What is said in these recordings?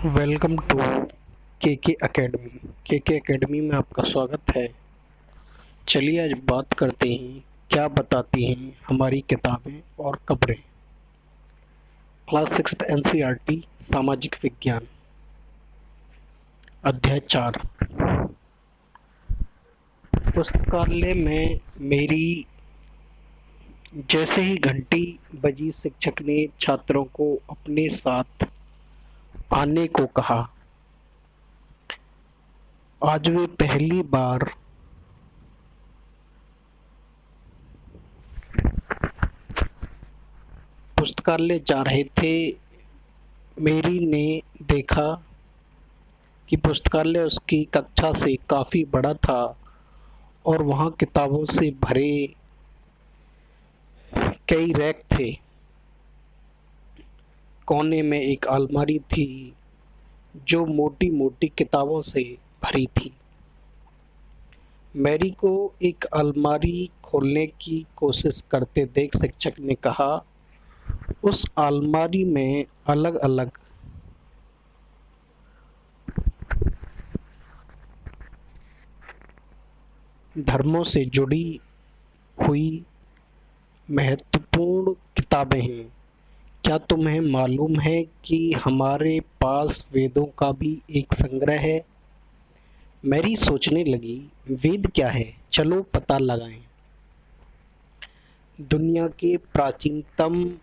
Welcome to के academy. के academy में आपका स्वागत है। चलिए आज बात करते हैं क्या बताती हैं हमारी किताबें और खबरें। क्लास 6 एनसीईआरटी सामाजिक विज्ञान, अध्याय 4। पुस्तकालय में मेरी जैसे ही घंटी बजी, शिक्षक ने छात्रों को अपने साथ आने को कहा। आज वे पहली बार पुस्तकालय जा रहे थे। मेरी ने देखा कि पुस्तकालय उसकी कक्षा से काफ़ी बड़ा था और वहाँ किताबों से भरे कई रैक थे। कोने में एक अलमारी थी जो मोटी मोटी किताबों से भरी थी। मैरी को एक अलमारी खोलने की कोशिश करते देख शिक्षक ने कहा, उस अलमारी में अलग अलग धर्मों से जुड़ी हुई महत्वपूर्ण किताबें हैं। क्या तुम्हें मालूम है कि हमारे पास वेदों का भी एक संग्रह है? मैरी सोचने लगी, वेद क्या है, चलो पता लगाएं। दुनिया के प्राचीनतम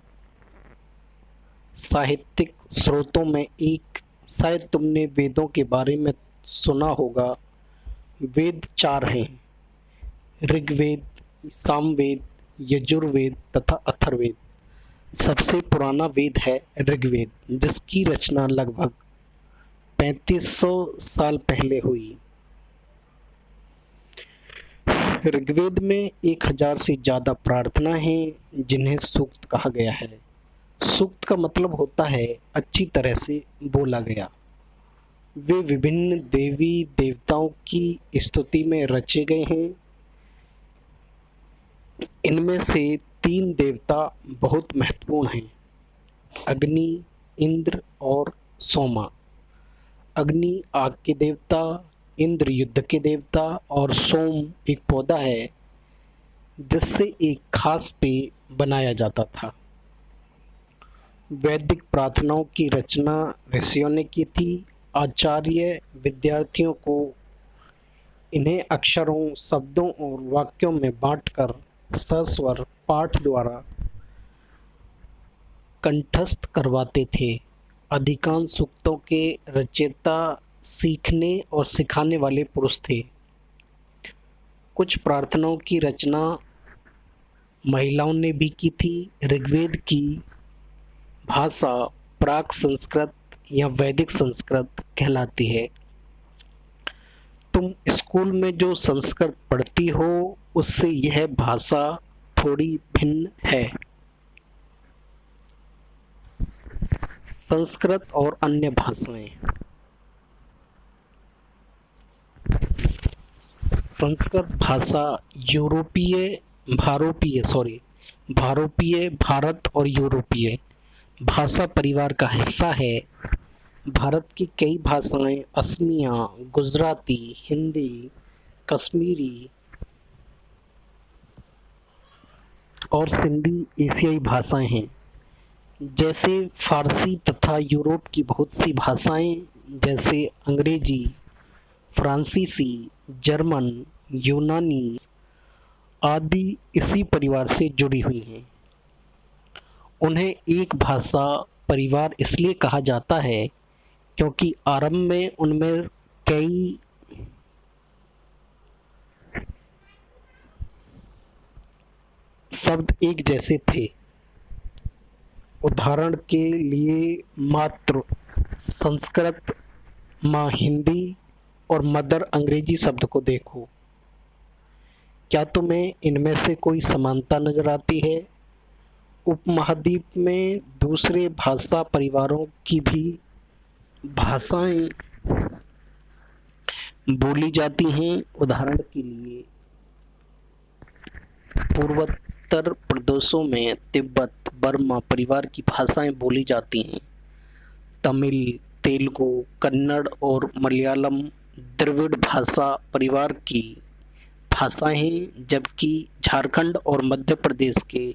साहित्यिक स्रोतों में एक, शायद तुमने वेदों के बारे में सुना होगा। वेद 4 हैं, ऋग्वेद, सामवेद, यजुर्वेद तथा अथर्ववेद। सबसे पुराना वेद है ऋग्वेद, जिसकी रचना लगभग 3500 साल पहले हुई। ऋग्वेद में 1000 से ज़्यादा प्रार्थना हैं जिन्हें सूक्त कहा गया है। सूक्त का मतलब होता है अच्छी तरह से बोला गया। वे विभिन्न देवी देवताओं की स्तुति में रचे गए हैं। इनमें से 3 देवता बहुत महत्वपूर्ण हैं, अग्नि, इंद्र और सोमा। अग्नि आग के देवता, इंद्र युद्ध के देवता और सोम एक पौधा है जिससे एक खास पेय बनाया जाता था। वैदिक प्रार्थनाओं की रचना ऋषियों ने की थी। आचार्य विद्यार्थियों को इन्हें अक्षरों, शब्दों और वाक्यों में बांटकर सस्वर पाठ द्वारा कंठस्थ करवाते थे। अधिकांश सूक्तों के रचयिता सीखने और सिखाने वाले पुरुष थे। कुछ प्रार्थनाओं की रचना महिलाओं ने भी की थी। ऋग्वेद की भाषा प्राक संस्कृत या वैदिक संस्कृत कहलाती है। तुम स्कूल में जो संस्कृत पढ़ती हो उससे यह भाषा थोड़ी भिन्न है। संस्कृत और अन्य भाषाएं। संस्कृत भाषा भारतीय, भारत और यूरोपीय भाषा परिवार का हिस्सा है। भारत की कई भाषाएं असमिया, गुजराती, हिंदी, कश्मीरी और सिंधी एशियाई भाषाएं हैं। जैसे फारसी तथा यूरोप की बहुत सी भाषाएं जैसे अंग्रेजी, फ्रांसीसी, जर्मन, यूनानी आदि इसी परिवार से जुड़ी हुई हैं। उन्हें एक भाषा परिवार इसलिए कहा जाता है क्योंकि आरंभ में उनमें कई शब्द एक जैसे थे। उदाहरण के लिए मातृ संस्कृत, माँ हिंदी और मदर अंग्रेजी शब्द को देखो। क्या तुम्हें इनमें से कोई समानता नजर आती है? उपमहाद्वीप में दूसरे भाषा परिवारों की भी भाषाएं बोली जाती हैं। उदाहरण के लिए पूर्वोत्तर प्रदेशों में तिब्बत, बर्मा परिवार की भाषाएं बोली जाती हैं। तमिल, तेलुगु, कन्नड़ और मलयालम द्रविड़ भाषा परिवार की भाषाएं हैं, जबकि झारखंड और मध्य प्रदेश के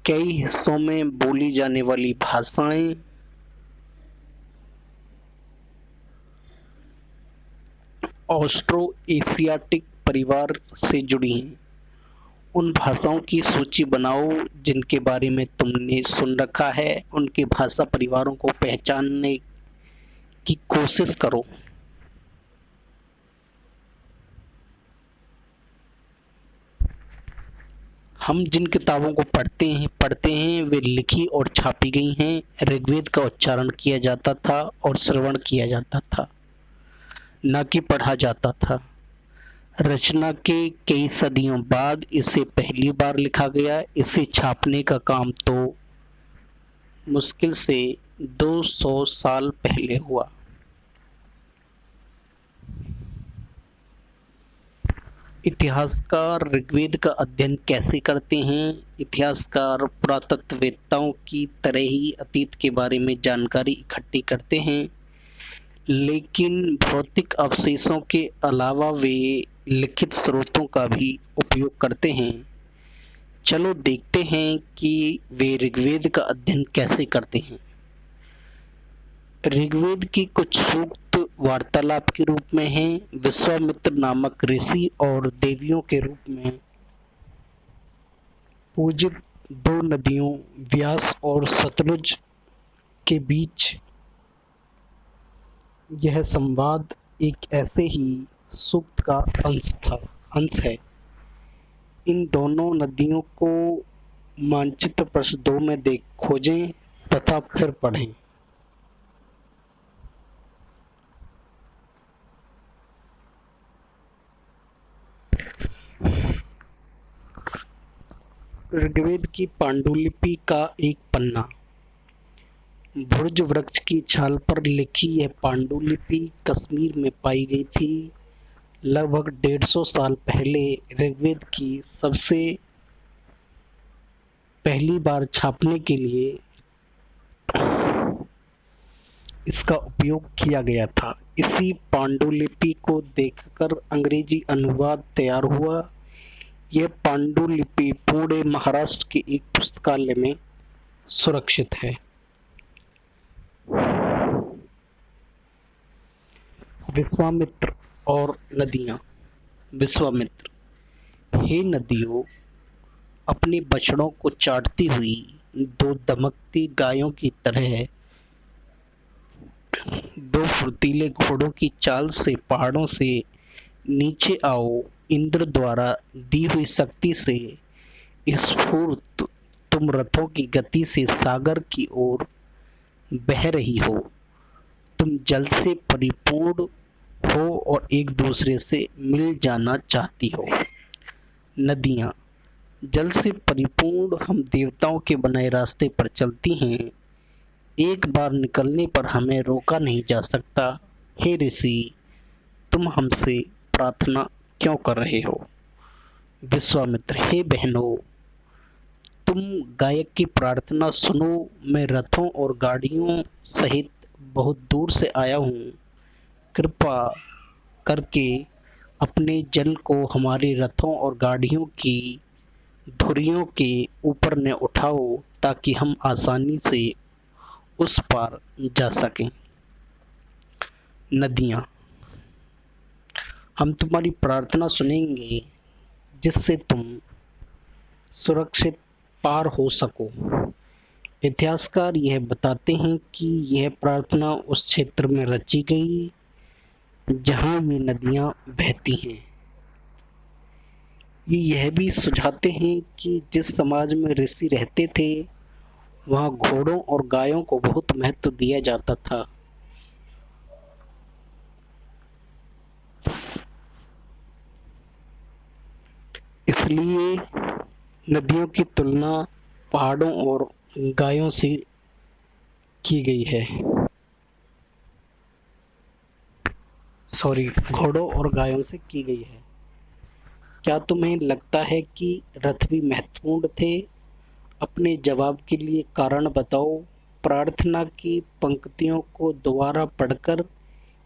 कई हिस्सों में बोली जाने वाली भाषाएं ऑस्ट्रो एशियाटिक परिवार से जुड़ी हैं। उन भाषाओं की सूची बनाओ जिनके बारे में तुमने सुन रखा है, उनके भाषा परिवारों को पहचानने की कोशिश करो। हम जिन किताबों को पढ़ते हैं वे लिखी और छापी गई हैं। ऋग्वेद का उच्चारण किया जाता था और श्रवण किया जाता था, न कि पढ़ा जाता था। रचना के कई सदियों बाद इसे पहली बार लिखा गया। इसे छापने का काम तो मुश्किल से 200 साल पहले हुआ। इतिहासकार ऋग्वेद का अध्ययन कैसे करते हैं? इतिहासकार पुरातत्ववेत्ताओं की तरह ही अतीत के बारे में जानकारी इकट्ठी करते हैं, लेकिन भौतिक अवशेषों के अलावा वे लिखित स्रोतों का भी उपयोग करते हैं। चलो देखते हैं कि वे ऋग्वेद का अध्ययन कैसे करते हैं। ऋग्वेद की कुछ सूक्त वार्तालाप के रूप में हैं। विश्वामित्र नामक ऋषि और देवियों के रूप में पूजित दो नदियों व्यास और सतलुज के बीच यह संवाद एक ऐसे ही सूक्त का अंश है। इन दोनों नदियों को मानचित्र पृष्ठ 2 में खोजें तथा फिर पढ़ें। ऋग्वेद की पांडुलिपि का एक पन्ना। भुर्ज वृक्ष की छाल पर लिखी यह पांडुलिपि कश्मीर में पाई गई थी। लगभग 150 साल पहले ऋग्वेद की सबसे पहली बार छापने के लिए इसका उपयोग किया गया था। इसी पांडुलिपि को देखकर अंग्रेजी अनुवाद तैयार हुआ। यह पांडुलिपि पुणे महाराष्ट्र के एक पुस्तकालय में सुरक्षित है। विश्वामित्र और नदियां। विश्वामित्र, हे नदियों, अपने बछड़ों को चाटती हुई दो दमकती गायों की तरह दो फुर्तीले घोड़ों की चाल से पहाड़ों से नीचे आओ। इंद्र द्वारा दी हुई शक्ति से स्फूर्त तुम रथों की गति से सागर की ओर बह रही हो। तुम जल से परिपूर्ण हो और एक दूसरे से मिल जाना चाहती हो। नदियाँ, जल से परिपूर्ण हम देवताओं के बनाए रास्ते पर चलती हैं। एक बार निकलने पर हमें रोका नहीं जा सकता। हे ऋषि, तुम हमसे प्रार्थना क्यों कर रहे हो? विश्वामित्र, हे बहनों, तुम गायक की प्रार्थना सुनो। मैं रथों और गाड़ियों सहित बहुत दूर से आया हूँ। कृपा करके अपने जल को हमारे रथों और गाड़ियों की धुरियों के ऊपर न उठाओ, ताकि हम आसानी से उस पार जा सकें। नदियाँ, हम तुम्हारी प्रार्थना सुनेंगे जिससे तुम सुरक्षित पार हो सको। इतिहासकार यह बताते हैं कि यह प्रार्थना उस क्षेत्र में रची गई जहाँ ये नदियाँ बहती हैं। ये यह भी सुझाते हैं कि जिस समाज में ऋषि रहते थे वहाँ घोड़ों और गायों को बहुत महत्व दिया जाता था। इसलिए नदियों की तुलना पहाड़ों और गायों से की गई है। घोड़ों और गायों से की गई है। क्या तुम्हें लगता है कि रथ भी महत्वपूर्ण थे? अपने जवाब के लिए कारण बताओ। प्रार्थना की पंक्तियों को दोबारा पढ़कर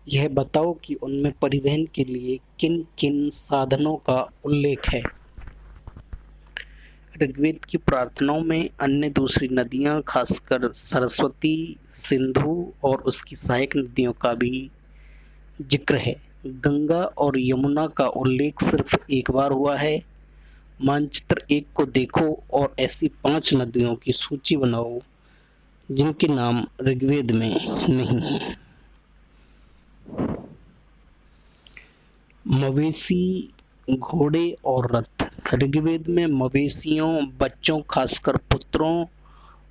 यह बताओ कि उनमें परिवहन के लिए किन किन साधनों का उल्लेख है। ऋग्वेद की प्रार्थनाओं में अन्य दूसरी नदियां, खासकर सरस्वती, सिंधु और उसकी सहायक नदियों का भी जिक्र है। गंगा और यमुना का उल्लेख सिर्फ एक बार हुआ है। मानचित्र 1 को देखो और ऐसी 5 नदियों की सूची बनाओ जिनके नाम ऋग्वेद में नहीं है। मवेशी, घोड़े और रथ। ऋग्वेद में मवेशियों, बच्चों खासकर पुत्रों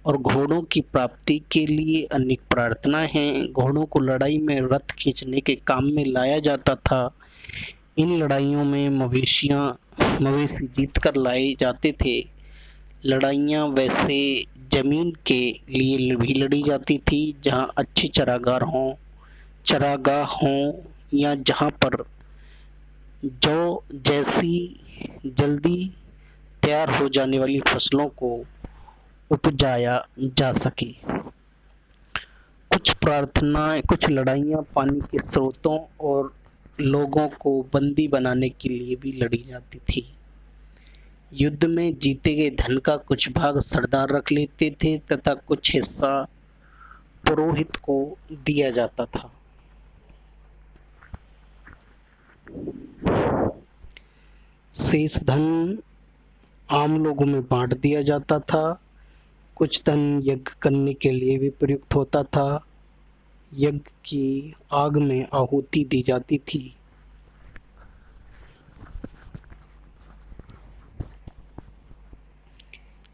और घोड़ों की प्राप्ति के लिए अनेक प्रार्थना हैं। घोड़ों को लड़ाई में रथ खींचने के काम में लाया जाता था। इन लड़ाइयों में मवेशी जीत कर लाए जाते थे। लड़ाइयाँ वैसे जमीन के लिए भी लड़ी जाती थी जहाँ अच्छे चरागाह हों या जहाँ पर जौ जैसी जल्दी तैयार हो जाने वाली फसलों को उपजाया जा सके। कुछ लड़ाइयाँ पानी के स्रोतों और लोगों को बंदी बनाने के लिए भी लड़ी जाती थी। युद्ध में जीते गए धन का कुछ भाग सरदार रख लेते थे तथा कुछ हिस्सा पुरोहित को दिया जाता था। शेष धन आम लोगों में बांट दिया जाता था। कुछ धन यज्ञ करने के लिए भी प्रयुक्त होता था। यज्ञ की आग में आहुति दी जाती थी।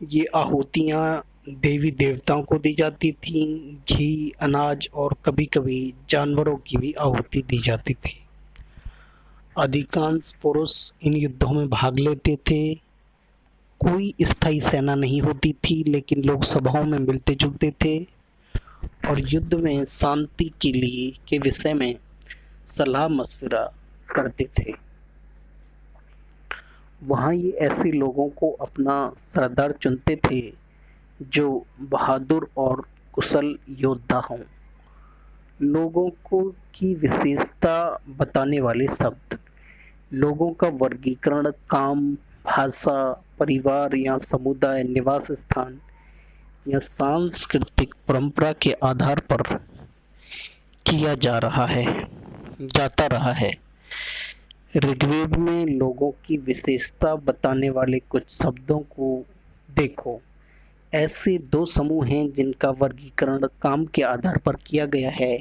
ये आहुतियाँ देवी देवताओं को दी जाती थी। घी, अनाज और कभी-कभी जानवरों की भी आहुति दी जाती थी। अधिकांश पुरुष इन युद्धों में भाग लेते थे। कोई स्थायी सेना नहीं होती थी, लेकिन लोग सभाओं में मिलते जुलते थे और युद्ध में शांति के विषय में सलाह मशविरा करते थे। वहाँ ये ऐसे लोगों को अपना सरदार चुनते थे जो बहादुर और कुशल योद्धा हों। लोगों की विशेषता बताने वाले शब्द। लोगों का वर्गीकरण काम, भाषा, परिवार या समुदाय, निवास स्थान या सांस्कृतिक परंपरा के आधार पर किया जाता रहा है। ऋग्वेद में लोगों की विशेषता बताने वाले कुछ शब्दों को देखो। ऐसे 2 समूह हैं जिनका वर्गीकरण काम के आधार पर किया गया है।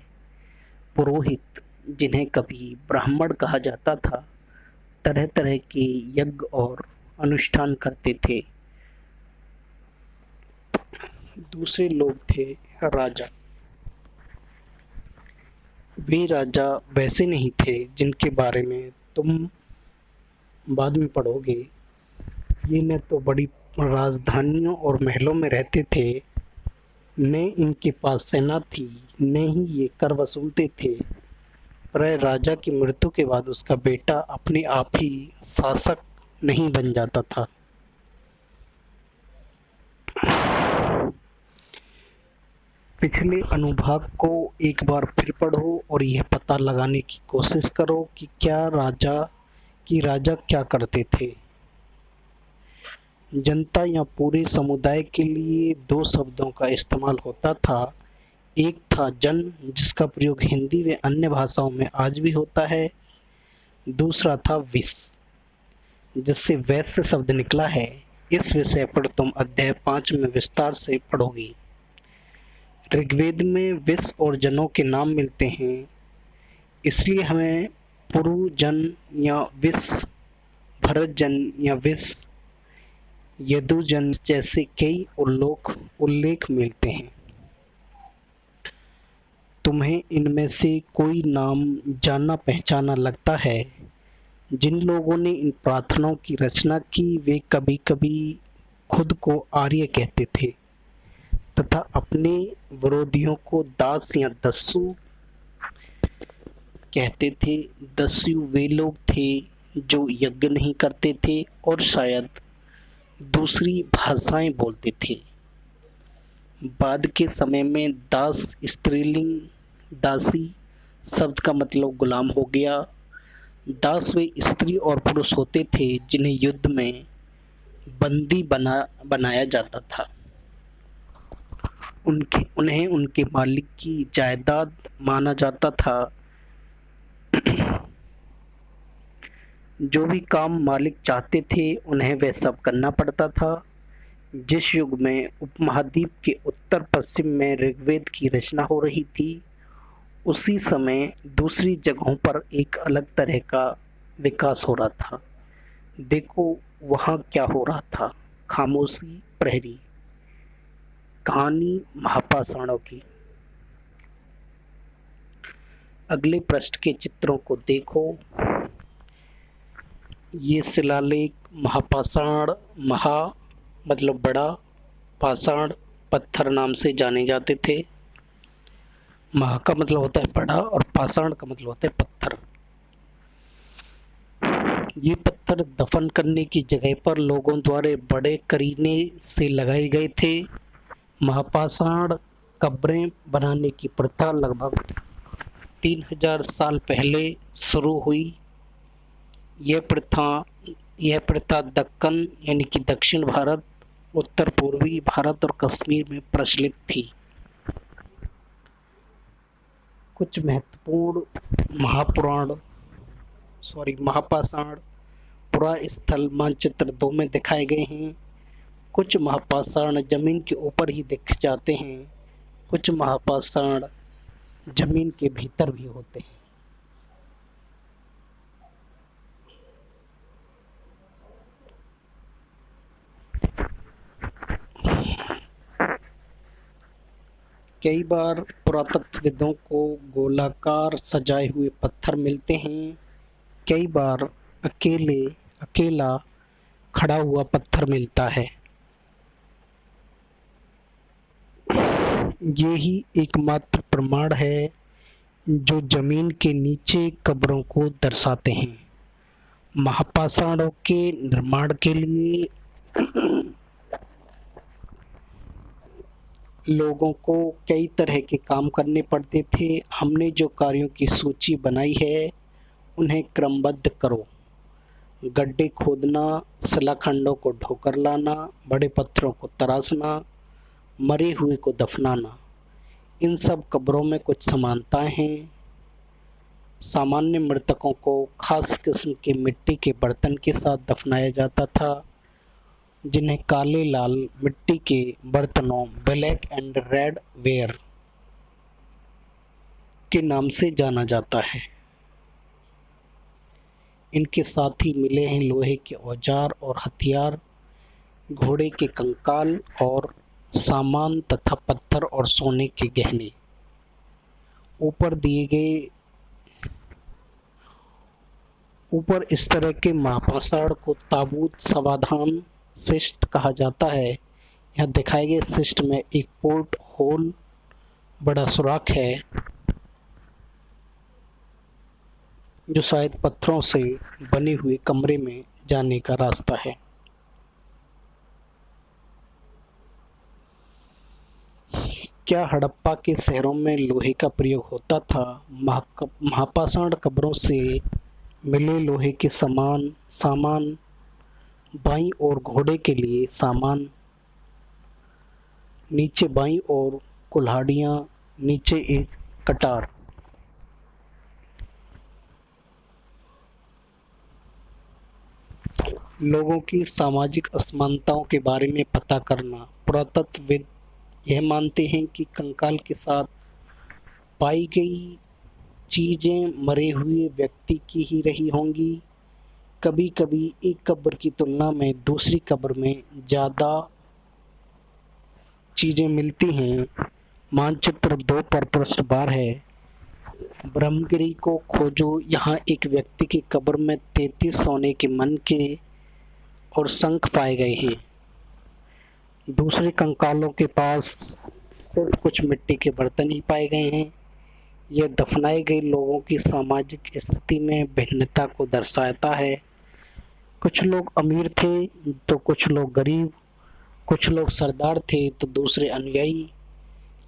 पुरोहित, जिन्हें कभी ब्राह्मण कहा जाता था, तरह तरह के यज्ञ और अनुष्ठान करते थे। दूसरे लोग थे राजा। वे राजा वैसे नहीं थे जिनके बारे में तुम बाद में पढ़ोगे। ये न तो बड़ी राजधानियों और महलों में रहते थे, न इनके पास सेना थी, न ही ये कर वसूलते थे। पर राजा की मृत्यु के बाद उसका बेटा अपने आप ही शासक नहीं बन जाता था। पिछले अनुभाग को एक बार फिर पढ़ो और यह पता लगाने की कोशिश करो कि राजा क्या करते थे। जनता या पूरे समुदाय के लिए 2 शब्दों का इस्तेमाल होता था। एक था जन, जिसका प्रयोग हिंदी व अन्य भाषाओं में आज भी होता है। दूसरा था विस, जिससे वैश्य शब्द निकला है। इस विषय पर तुम अध्याय 5 में विस्तार से पढ़ोगी। ऋग्वेद में विस और जनों के नाम मिलते हैं, इसलिए हमें पुरुजन या विस, भरतजन या विस, यदुजन जैसे कई उल्लेख मिलते हैं। तुम्हें इनमें से कोई नाम जाना पहचाना लगता है? जिन लोगों ने इन प्रार्थनाओं की रचना की वे कभी कभी खुद को आर्य कहते थे तथा अपने विरोधियों को दास या दस्यु कहते थे। दस्यु वे लोग थे जो यज्ञ नहीं करते थे और शायद दूसरी भाषाएं बोलते थे। बाद के समय में दास स्त्रीलिंग दासी शब्द का मतलब गुलाम हो गया। दास वे स्त्री और पुरुष होते थे जिन्हें युद्ध में बंदी बनाया जाता था। उन्हें उनके मालिक की जायदाद माना जाता था। जो भी काम मालिक चाहते थे उन्हें वह सब करना पड़ता था। जिस युग में उपमहाद्वीप के उत्तर पश्चिम में ऋग्वेद की रचना हो रही थी, उसी समय दूसरी जगहों पर एक अलग तरह का विकास हो रहा था। देखो वहाँ क्या हो रहा था। खामोशी प्रहरी। कहानी महापाषाणों की। अगले पृष्ठ के चित्रों को देखो। ये शिलालेख महापाषाण, महा मतलब बड़ा, पाषाण पत्थर नाम से जाने जाते थे। महा का मतलब होता है बड़ा और पाषाण का मतलब होता है पत्थर। ये पत्थर दफन करने की जगह पर लोगों द्वारा बड़े करीने से लगाए गए थे। महापाषाण कब्रें बनाने की प्रथा लगभग 3000 साल पहले शुरू हुई। यह प्रथा दक्कन यानी कि दक्षिण भारत, उत्तर पूर्वी भारत और कश्मीर में प्रचलित थी। कुछ महत्वपूर्ण महापाषाण पुरास्थल मानचित्र 2 में दिखाए गए हैं। कुछ महापाषाण जमीन के ऊपर ही दिख जाते हैं, कुछ महापाषाण जमीन के भीतर भी होते हैं। कई बार पुरातत्वविदों को गोलाकार सजाए हुए पत्थर मिलते हैं, कई बार अकेला खड़ा हुआ पत्थर मिलता है। यही एकमात्र प्रमाण है जो जमीन के नीचे कब्रों को दर्शाते हैं। महापाषाणों के निर्माण के लिए लोगों को कई तरह के काम करने पड़ते थे। हमने जो कार्यों की सूची बनाई है उन्हें क्रमबद्ध करो। गड्ढे खोदना, शिलाखंडों को ढोकर लाना, बड़े पत्थरों को तराशना, मरे हुए को दफनाना। इन सब कब्रों में कुछ समानताएं हैं। सामान्य मृतकों को खास किस्म के मिट्टी के बर्तन के साथ दफनाया जाता था, जिन्हें काले लाल मिट्टी के बर्तनों ब्लैक एंड रेड वेयर के नाम से जाना जाता है। इनके साथ ही मिले हैं लोहे के औजार और हथियार, घोड़े के कंकाल और सामान तथा पत्थर और सोने के गहने। ऊपर इस तरह के महापाषाण को ताबूत समाधान शिष्ट कहा जाता है। यहाँ दिखाए गए शिष्ट में एक पोर्ट होल बड़ा सुराख है, जो शायद पत्थरों से बने हुए कमरे में जाने का रास्ता है। क्या हड़प्पा के शहरों में लोहे का प्रयोग होता था? महापाषाण कब्रों से मिले लोहे के सामान, बाईं ओर घोड़े के लिए सामान, नीचे बाईं ओर कुल्हाड़ियाँ, नीचे एक कटार। लोगों की सामाजिक असमानताओं के बारे में पता करना। पुरातत्वविद यह मानते हैं कि कंकाल के साथ पाई गई चीज़ें मरे हुए व्यक्ति की ही रही होंगी। कभी कभी एक कब्र की तुलना में दूसरी कब्र में ज़्यादा चीज़ें मिलती हैं। मानचित्र 2 पर पृष्ठ 12 है। ब्रह्मगिरी को खोजो। यहाँ एक व्यक्ति की कब्र में 33 सोने के मनके और शंख पाए गए हैं। दूसरे कंकालों के पास सिर्फ कुछ मिट्टी के बर्तन ही पाए गए हैं। यह दफनाए गए लोगों की सामाजिक स्थिति में भिन्नता को दर्शाता है। कुछ लोग अमीर थे तो कुछ लोग गरीब, कुछ लोग सरदार थे तो दूसरे अनुयायी।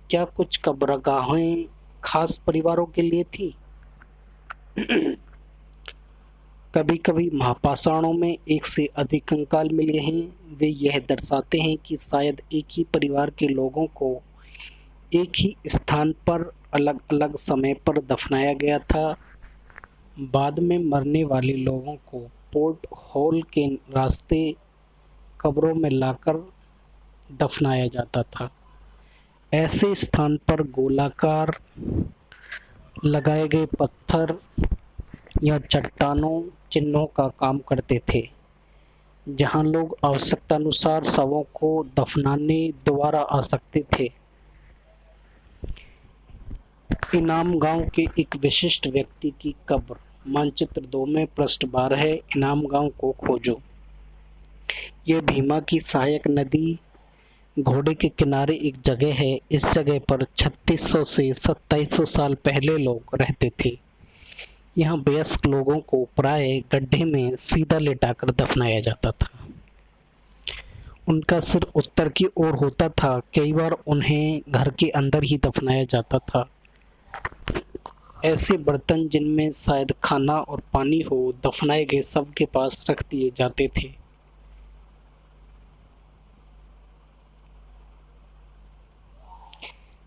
क्या कुछ कब्रगाहें खास परिवारों के लिए थी? कभी कभी महापाषाणों में एक से अधिक कंकाल मिले हैं। वे यह दर्शाते हैं कि शायद एक ही परिवार के लोगों को एक ही स्थान पर अलग अलग समय पर दफनाया गया था। बाद में मरने वाले लोगों को पोर्ट हॉल के रास्ते कब्रों में लाकर दफनाया जाता था। ऐसे स्थान पर गोलाकार लगाए गए पत्थर या चट्टानों चिन्हों का काम करते थे, जहां लोग आवश्यकतानुसार शवों को दफनाने दोबारा आ सकते थे। इनाम गांव के एक विशिष्ट व्यक्ति की कब्र। मानचित्र 2 में पृष्ठ 12 है। इनाम गांव को खोजो। यह भीमा की सहायक नदी घोड़े के किनारे एक जगह है। इस जगह पर 3600 से 2700 साल पहले लोग रहते थे। यहाँ वयस्क लोगों को प्राय गड्ढे में सीधा लेटाकर दफनाया जाता था। उनका सिर उत्तर की ओर होता था। कई बार उन्हें घर के अंदर ही दफनाया जाता था। ऐसे बर्तन जिनमें शायद खाना और पानी हो, दफनाए गए शव के पास रख दिए जाते थे।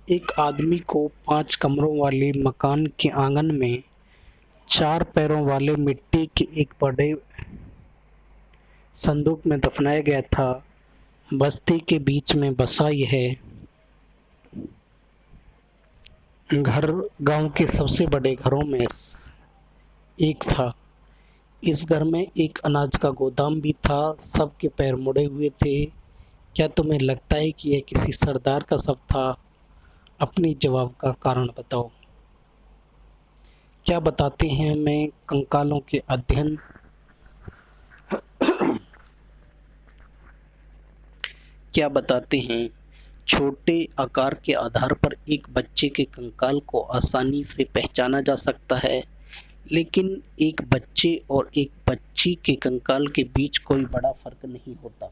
एक आदमी को 5 कमरों वाले मकान के आंगन में 4 पैरों वाले मिट्टी के एक बड़े संदूक में दफनाया गया था। बस्ती के बीच में बसा यह घर गांव के सबसे बड़े घरों में एक था। इस घर में एक अनाज का गोदाम भी था। सबके पैर मुड़े हुए थे। क्या तुम्हें लगता है कि यह किसी सरदार का शव था? अपनी जवाब का कारण बताओ। क्या बताते हैं हमें कंकालों के अध्ययन? क्या बताते हैं? छोटे आकार के आधार पर एक बच्चे के कंकाल को आसानी से पहचाना जा सकता है, लेकिन एक बच्चे और एक बच्ची के कंकाल के बीच कोई बड़ा फर्क नहीं होता।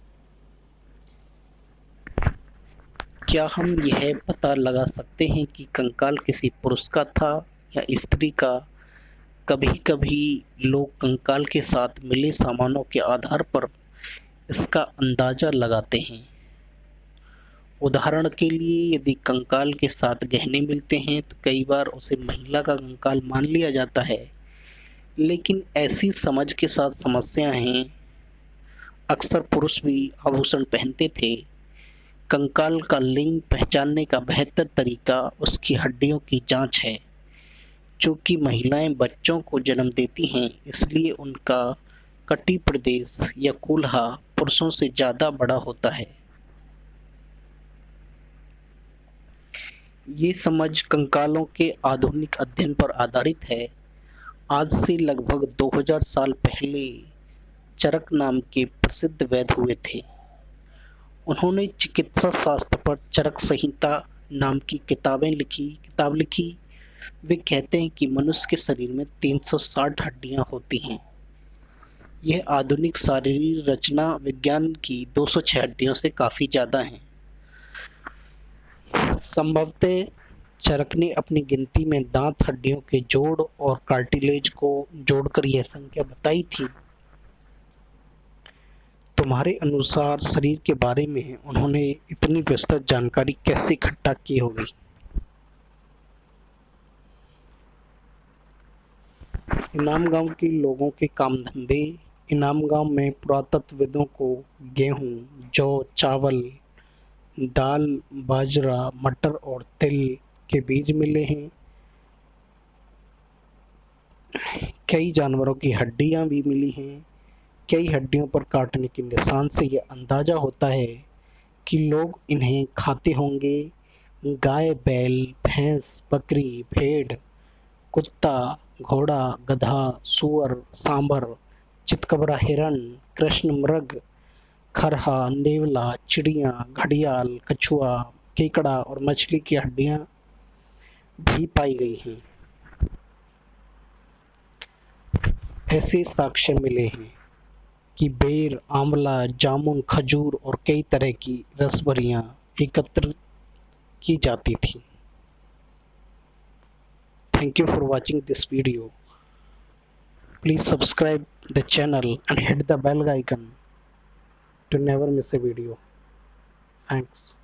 क्या हम यह पता लगा सकते हैं कि कंकाल किसी पुरुष का था या स्त्री का? कभी कभी लोग कंकाल के साथ मिले सामानों के आधार पर इसका अंदाजा लगाते हैं। उदाहरण के लिए, यदि कंकाल के साथ गहने मिलते हैं तो कई बार उसे महिला का कंकाल मान लिया जाता है, लेकिन ऐसी समझ के साथ समस्या है। अक्सर पुरुष भी आभूषण पहनते थे। कंकाल का लिंग पहचानने का बेहतर तरीका उसकी हड्डियों की जांच है। चूंकि महिलाएं बच्चों को जन्म देती हैं, इसलिए उनका कटी प्रदेश या कूल्हा पुरुषों से ज़्यादा बड़ा होता है। ये समझ कंकालों के आधुनिक अध्ययन पर आधारित है। आज से लगभग 2000 साल पहले चरक नाम के प्रसिद्ध वैद्य हुए थे। उन्होंने चिकित्सा शास्त्र पर चरक संहिता नाम की किताब लिखी। वे कहते हैं कि मनुष्य के शरीर में 360 हड्डियां होती हैं। यह आधुनिक शारीरिक रचना विज्ञान की 206 हड्डियों से काफ़ी ज़्यादा है। संभवतः चरक ने अपनी गिनती में दांत, हड्डियों के जोड़ और कार्टिलेज को जोड़कर यह संख्या बताई थी। तुम्हारे अनुसार शरीर के बारे में उन्होंने इतनी विस्तृत जानकारी कैसे इकट्ठा की होगी? इनाम गांव के लोगों के काम धंधे। इनाम गांव में पुरातत्वविदों को गेहूं, जौ, चावल, दाल, बाजरा, मटर और तिल के बीज मिले हैं। कई जानवरों की हड्डियां भी मिली हैं। कई हड्डियों पर काटने के निशान से यह अंदाजा होता है कि लोग इन्हें खाते होंगे। गाय, बैल, भैंस, बकरी, भेड़, कुत्ता, घोड़ा, गधा, सूअर, सांभर, चितकबरा, हिरण, कृष्ण मृग, खरहा, नेवला, चिड़िया, घड़ियाल, कछुआ, केकड़ा और मछली की हड्डियां भी पाई गई हैं। ऐसे साक्ष्य मिले हैं कि बेर, आंवला, जामुन, खजूर और कई तरह की रसबरियां एकत्र की जाती थी। Thank you for watching this video. Please subscribe the channel and hit the bell icon to never miss a video. Thanks.